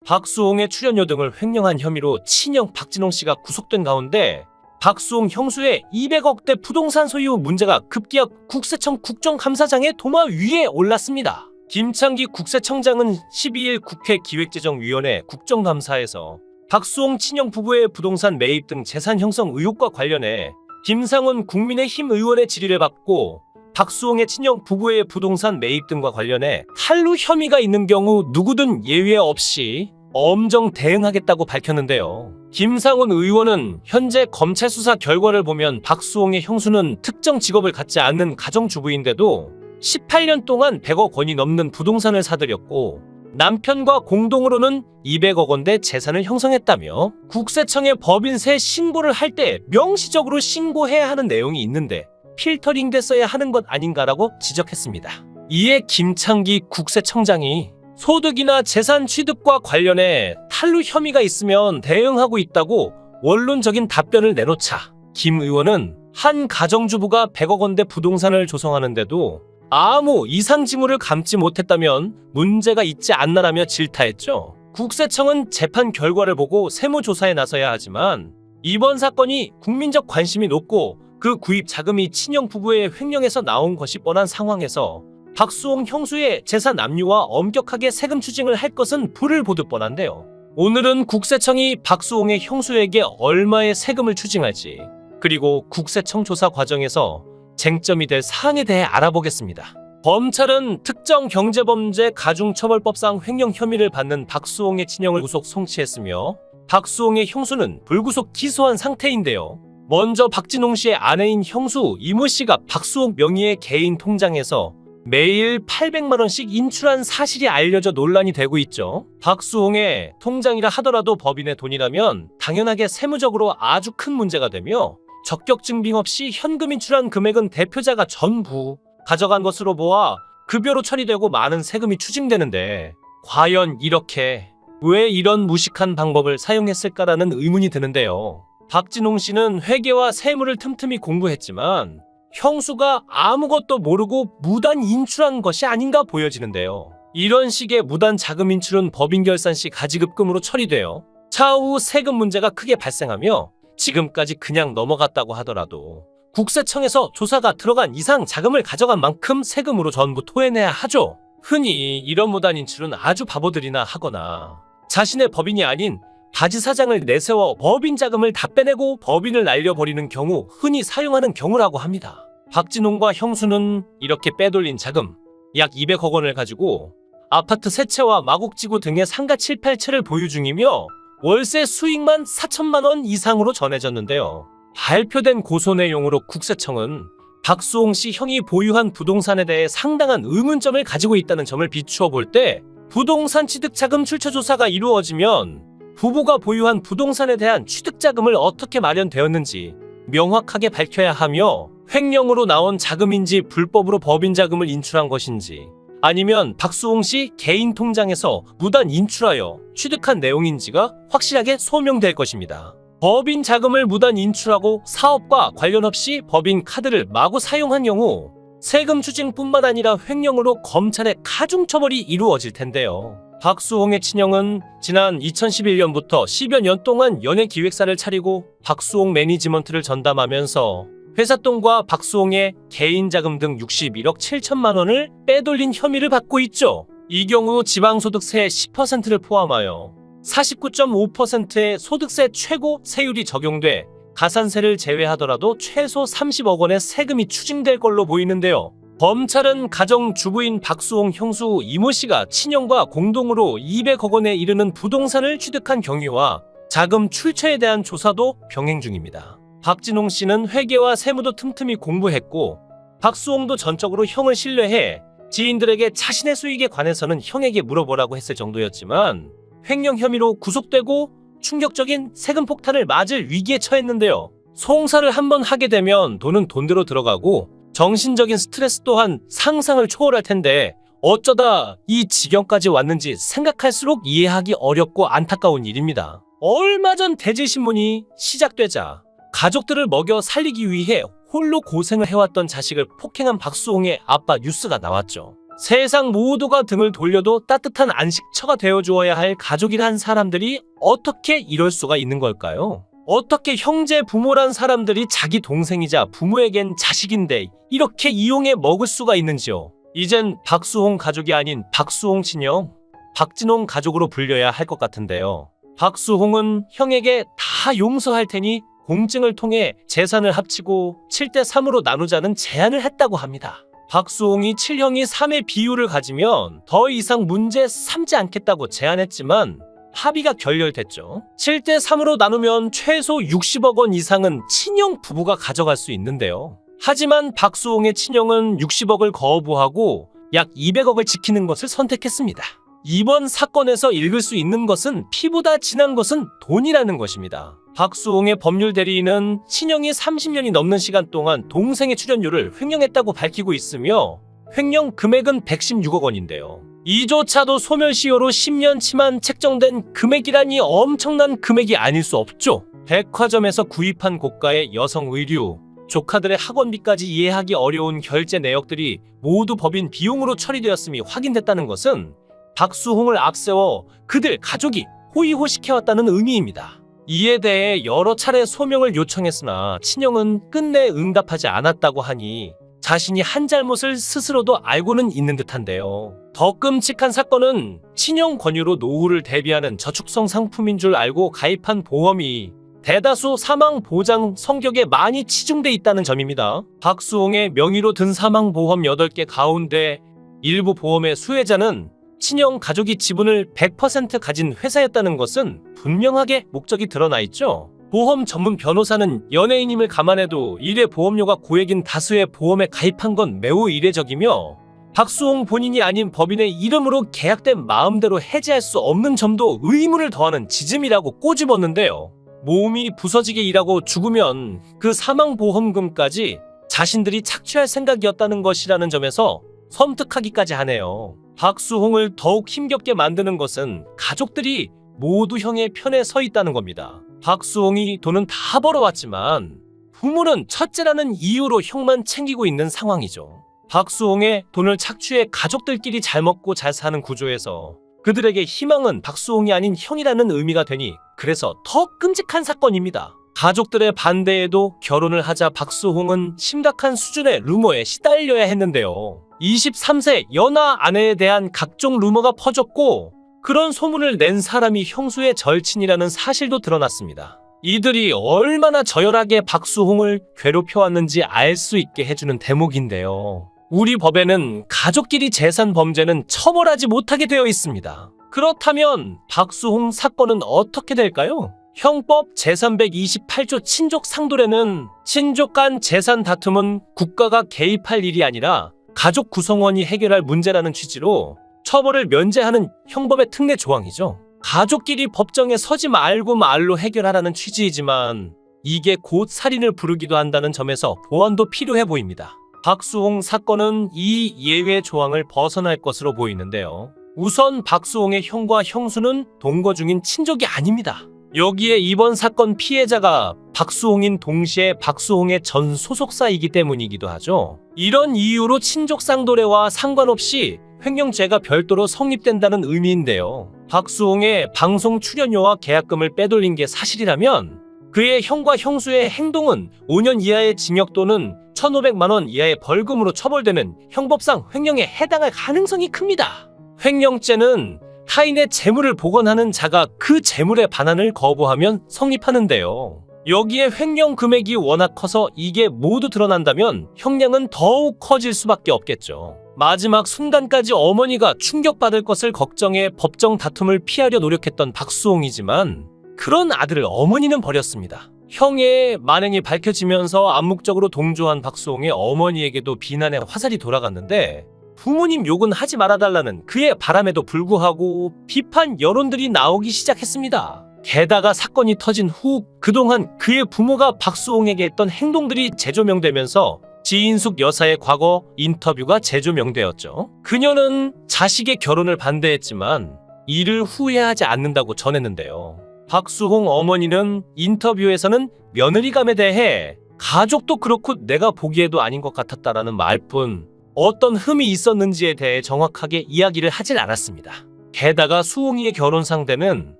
박수홍의 출연료 등을 횡령한 혐의로 친형 박진홍 씨가 구속된 가운데 박수홍 형수의 200억대 부동산 소유 문제가 급기야 국세청 국정감사장의 도마 위에 올랐습니다. 김창기 국세청장은 12일 국회 기획재정위원회 국정감사에서 박수홍 친형 부부의 부동산 매입 등 재산 형성 의혹과 관련해 김상훈 국민의힘 의원의 질의를 받고 박수홍의 친형 부부의 부동산 매입 등과 관련해 탈루 혐의가 있는 경우 누구든 예외 없이 엄정 대응하겠다고 밝혔는데요. 김상훈 의원은 현재 검찰 수사 결과를 보면 박수홍의 형수는 특정 직업을 갖지 않는 가정주부인데도 18년 동안 100억 원이 넘는 부동산을 사들였고 남편과 공동으로는 200억 원대 재산을 형성했다며 국세청에 법인세 신고를 할 때 명시적으로 신고해야 하는 내용이 있는데 필터링 됐어야 하는 것 아닌가라고 지적했습니다. 이에 김창기 국세청장이 소득이나 재산 취득과 관련해 탈루 혐의가 있으면 대응하고 있다고 원론적인 답변을 내놓자 김 의원은 한 가정주부가 100억 원대 부동산을 조성하는데도 아무 이상 징후를 감지 못했다면 문제가 있지 않나라며 질타했죠. 국세청은 재판 결과를 보고 세무조사에 나서야 하지만 이번 사건이 국민적 관심이 높고 그 구입 자금이 친형 부부의 횡령에서 나온 것이 뻔한 상황에서 박수홍 형수의 재산 압류와 엄격하게 세금 추징을 할 것은 불을 보듯 뻔한데요. 오늘은 국세청이 박수홍의 형수에게 얼마의 세금을 추징할지 그리고 국세청 조사 과정에서 쟁점이 될 사항에 대해 알아보겠습니다. 검찰은 특정 경제범죄 가중처벌법상 횡령 혐의를 받는 박수홍의 친형을 구속 송치했으며 박수홍의 형수는 불구속 기소한 상태인데요. 먼저 박진홍 씨의 아내인 형수 이모 씨가 박수홍 명의의 개인 통장에서 매일 800만 원씩 인출한 사실이 알려져 논란이 되고 있죠. 박수홍의 통장이라 하더라도 법인의 돈이라면 당연하게 세무적으로 아주 큰 문제가 되며 적격 증빙 없이 현금 인출한 금액은 대표자가 전부 가져간 것으로 보아 급여로 처리되고 많은 세금이 추징되는데 과연 이렇게 왜 이런 무식한 방법을 사용했을까라는 의문이 드는데요. 박진홍 씨는 회계와 세무를 틈틈이 공부했지만 형수가 아무것도 모르고 무단 인출한 것이 아닌가 보여지는데요. 이런 식의 무단 자금 인출은 법인 결산 시 가지급금으로 처리되어 차후 세금 문제가 크게 발생하며 지금까지 그냥 넘어갔다고 하더라도 국세청에서 조사가 들어간 이상 자금을 가져간 만큼 세금으로 전부 토해내야 하죠. 흔히 이런 무단 인출은 아주 바보들이나 하거나 자신의 법인이 아닌 바지 사장을 내세워 법인 자금을 다 빼내고 법인을 날려버리는 경우 흔히 사용하는 경우라고 합니다. 박진홍과 형수는 이렇게 빼돌린 자금 약 200억 원을 가지고 아파트 3채와 마곡지구 등의 상가 7, 8채를 보유 중이며 월세 수익만 4천만 원 이상으로 전해졌는데요. 발표된 고소 내용으로 국세청은 박수홍 씨 형이 보유한 부동산에 대해 상당한 의문점을 가지고 있다는 점을 비추어 볼 때 부동산 취득자금 출처 조사가 이루어지면 부부가 보유한 부동산에 대한 취득자금을 어떻게 마련되었는지 명확하게 밝혀야 하며 횡령으로 나온 자금인지 불법으로 법인 자금을 인출한 것인지 아니면 박수홍 씨 개인 통장에서 무단 인출하여 취득한 내용인지가 확실하게 소명될 것입니다. 법인 자금을 무단 인출하고 사업과 관련 없이 법인 카드를 마구 사용한 경우 세금 추징뿐만 아니라 횡령으로 검찰의 가중처벌이 이루어질 텐데요. 박수홍의 친형은 지난 2011년부터 10여 년 동안 연예기획사를 차리고 박수홍 매니지먼트를 전담하면서 회삿돈과 박수홍의 개인 자금 등 61억 7천만 원을 빼돌린 혐의를 받고 있죠. 이 경우 지방소득세 10%를 포함하여 49.5%의 소득세 최고 세율이 적용돼 가산세를 제외하더라도 최소 30억 원의 세금이 추징될 걸로 보이는데요. 검찰은 가정주부인 박수홍 형수 이모 씨가 친형과 공동으로 200억 원에 이르는 부동산을 취득한 경위와 자금 출처에 대한 조사도 병행 중입니다. 박진홍 씨는 회계와 세무도 틈틈이 공부했고 박수홍도 전적으로 형을 신뢰해 지인들에게 자신의 수익에 관해서는 형에게 물어보라고 했을 정도였지만 횡령 혐의로 구속되고 충격적인 세금 폭탄을 맞을 위기에 처했는데요. 송사를 한번 하게 되면 돈은 돈대로 들어가고 정신적인 스트레스 또한 상상을 초월할 텐데 어쩌다 이 지경까지 왔는지 생각할수록 이해하기 어렵고 안타까운 일입니다. 얼마 전 대질신문이 시작되자 가족들을 먹여 살리기 위해 홀로 고생을 해왔던 자식을 폭행한 박수홍의 아빠 뉴스가 나왔죠. 세상 모두가 등을 돌려도 따뜻한 안식처가 되어주어야 할 가족이란 사람들이 어떻게 이럴 수가 있는 걸까요? 어떻게 형제 부모란 사람들이 자기 동생이자 부모에겐 자식인데 이렇게 이용해 먹을 수가 있는지요? 이젠 박수홍 가족이 아닌 박수홍 친형, 박진홍 가족으로 불려야 할 것 같은데요. 박수홍은 형에게 다 용서할 테니 공증을 통해 재산을 합치고 7대3으로 나누자는 제안을 했다고 합니다. 박수홍이 7형이 3의 비율을 가지면 더 이상 문제 삼지 않겠다고 제안했지만 합의가 결렬됐죠. 7대3으로 나누면 최소 60억 원 이상은 친형 부부가 가져갈 수 있는데요. 하지만 박수홍의 친형은 60억을 거부하고 약 200억을 지키는 것을 선택했습니다. 이번 사건에서 읽을 수 있는 것은 피보다 진한 것은 돈이라는 것입니다. 박수홍의 법률 대리인은 친형이 30년이 넘는 시간 동안 동생의 출연료를 횡령했다고 밝히고 있으며 횡령 금액은 116억 원인데요. 이조차도 소멸시효로 10년치만 책정된 금액이라니 엄청난 금액이 아닐 수 없죠. 백화점에서 구입한 고가의 여성 의류, 조카들의 학원비까지 이해하기 어려운 결제 내역들이 모두 법인 비용으로 처리되었음이 확인됐다는 것은 박수홍을 앞세워 그들 가족이 호의호식해왔다는 의미입니다. 이에 대해 여러 차례 소명을 요청했으나 친형은 끝내 응답하지 않았다고 하니 자신이 한 잘못을 스스로도 알고는 있는 듯한데요. 더 끔찍한 사건은 친형 권유로 노후를 대비하는 저축성 상품인 줄 알고 가입한 보험이 대다수 사망 보장 성격에 많이 치중돼 있다는 점입니다. 박수홍의 명의로 든 사망보험 8개 가운데 일부 보험의 수혜자는 친형 가족이 지분을 100% 가진 회사였다는 것은 분명하게 목적이 드러나 있죠. 보험 전문 변호사는 연예인임을 감안해도 일회 보험료가 고액인 다수의 보험에 가입한 건 매우 이례적이며 박수홍 본인이 아닌 법인의 이름으로 계약된 마음대로 해지할 수 없는 점도 의문을 더하는 지점이라고 꼬집었는데요. 몸이 부서지게 일하고 죽으면 그 사망보험금까지 자신들이 착취할 생각이었다는 것이라는 점에서 섬뜩하기까지 하네요. 박수홍을 더욱 힘겹게 만드는 것은 가족들이 모두 형의 편에 서 있다는 겁니다. 박수홍이 돈은 다 벌어왔지만 부모는 첫째라는 이유로 형만 챙기고 있는 상황이죠. 박수홍의 돈을 착취해 가족들끼리 잘 먹고 잘 사는 구조에서 그들에게 희망은 박수홍이 아닌 형이라는 의미가 되니 그래서 더 끔찍한 사건입니다. 가족들의 반대에도 결혼을 하자 박수홍은 심각한 수준의 루머에 시달려야 했는데요. 23세 연하 아내에 대한 각종 루머가 퍼졌고 그런 소문을 낸 사람이 형수의 절친이라는 사실도 드러났습니다. 이들이 얼마나 저열하게 박수홍을 괴롭혀왔는지 알 수 있게 해주는 대목인데요. 우리 법에는 가족끼리 재산 범죄는 처벌하지 못하게 되어 있습니다. 그렇다면 박수홍 사건은 어떻게 될까요? 형법 제328조 친족 상도례는 친족 간 재산 다툼은 국가가 개입할 일이 아니라 가족 구성원이 해결할 문제라는 취지로 처벌을 면제하는 형법의 특례 조항이죠. 가족끼리 법정에 서지 말고 말로 해결하라는 취지이지만 이게 곧 살인을 부르기도 한다는 점에서 보완도 필요해 보입니다. 박수홍 사건은 이 예외 조항을 벗어날 것으로 보이는데요. 우선 박수홍의 형과 형수는 동거 중인 친족이 아닙니다. 여기에 이번 사건 피해자가 박수홍인 동시에 박수홍의 전 소속사이기 때문이기도 하죠. 이런 이유로 친족 상도례와 상관없이 횡령죄가 별도로 성립된다는 의미인데요. 박수홍의 방송 출연료와 계약금을 빼돌린 게 사실이라면 그의 형과 형수의 행동은 5년 이하의 징역 또는 1,500만 원 이하의 벌금으로 처벌되는 형법상 횡령에 해당할 가능성이 큽니다. 횡령죄는 타인의 재물을 복원하는 자가 그 재물의 반환을 거부하면 성립하는데요. 여기에 횡령 금액이 워낙 커서 이게 모두 드러난다면 형량은 더욱 커질 수밖에 없겠죠. 마지막 순간까지 어머니가 충격받을 것을 걱정해 법정 다툼을 피하려 노력했던 박수홍이지만 그런 아들을 어머니는 버렸습니다. 형의 만행이 밝혀지면서 암묵적으로 동조한 박수홍의 어머니에게도 비난의 화살이 돌아갔는데 부모님 욕은 하지 말아달라는 그의 바람에도 불구하고 비판 여론들이 나오기 시작했습니다. 게다가 사건이 터진 후 그동안 그의 부모가 박수홍에게 했던 행동들이 재조명되면서 지인숙 여사의 과거 인터뷰가 재조명되었죠. 그녀는 자식의 결혼을 반대했지만 이를 후회하지 않는다고 전했는데요. 박수홍 어머니는 인터뷰에서는 며느리감에 대해 가족도 그렇고 내가 보기에도 아닌 것 같았다라는 말뿐 어떤 흠이 있었는지에 대해 정확하게 이야기를 하질 않았습니다. 게다가 수홍이의 결혼 상대는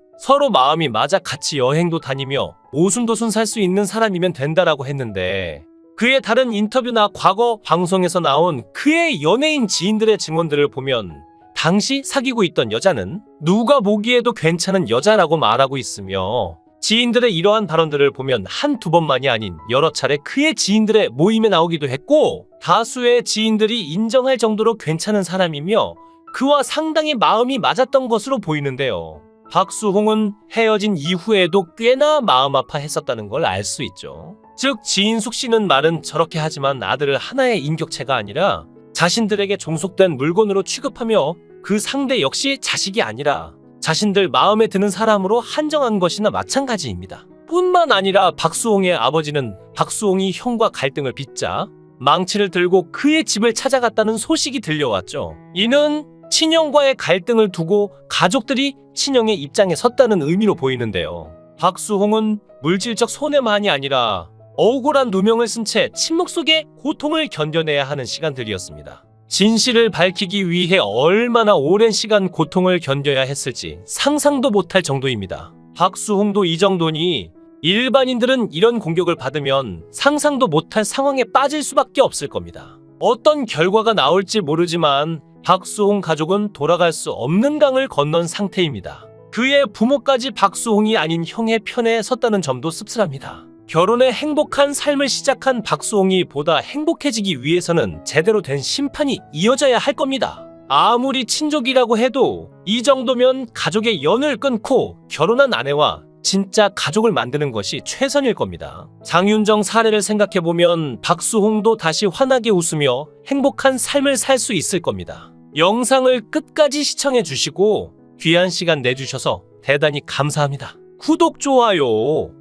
서로 마음이 맞아 같이 여행도 다니며 오순도순 살 수 있는 사람이면 된다라고 했는데, 그의 다른 인터뷰나 과거 방송에서 나온 그의 연예인 지인들의 증언들을 보면 당시 사귀고 있던 여자는 누가 보기에도 괜찮은 여자라고 말하고 있으며, 지인들의 이러한 발언들을 보면 한두 번만이 아닌 여러 차례 그의 지인들의 모임에 나오기도 했고, 다수의 지인들이 인정할 정도로 괜찮은 사람이며 그와 상당히 마음이 맞았던 것으로 보이는데요. 박수홍은 헤어진 이후에도 꽤나 마음 아파했었다는 걸 알 수 있죠. 즉 지인숙 씨는 말은 저렇게 하지만 아들을 하나의 인격체가 아니라 자신들에게 종속된 물건으로 취급하며 그 상대 역시 자식이 아니라 자신들 마음에 드는 사람으로 한정한 것이나 마찬가지입니다. 뿐만 아니라 박수홍의 아버지는 박수홍이 형과 갈등을 빚자 망치를 들고 그의 집을 찾아갔다는 소식이 들려왔죠. 이는 친형과의 갈등을 두고 가족들이 친형의 입장에 섰다는 의미로 보이는데요. 박수홍은 물질적 손해만이 아니라 억울한 누명을 쓴 채 침묵 속에 고통을 견뎌내야 하는 시간들이었습니다. 진실을 밝히기 위해 얼마나 오랜 시간 고통을 견뎌야 했을지 상상도 못할 정도입니다. 박수홍도 이 정도니 일반인들은 이런 공격을 받으면 상상도 못할 상황에 빠질 수밖에 없을 겁니다. 어떤 결과가 나올지 모르지만 박수홍 가족은 돌아갈 수 없는 강을 건넌 상태입니다. 그의 부모까지 박수홍이 아닌 형의 편에 섰다는 점도 씁쓸합니다. 결혼에 행복한 삶을 시작한 박수홍이 보다 행복해지기 위해서는 제대로 된 심판이 이어져야 할 겁니다. 아무리 친족이라고 해도 이 정도면 가족의 연을 끊고 결혼한 아내와 진짜 가족을 만드는 것이 최선일 겁니다. 장윤정 사례를 생각해보면 박수홍도 다시 환하게 웃으며 행복한 삶을 살 수 있을 겁니다. 영상을 끝까지 시청해주시고 귀한 시간 내주셔서 대단히 감사합니다. 구독, 좋아요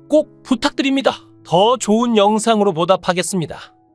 꼭 부탁드립니다. 더 좋은 영상으로 보답하겠습니다.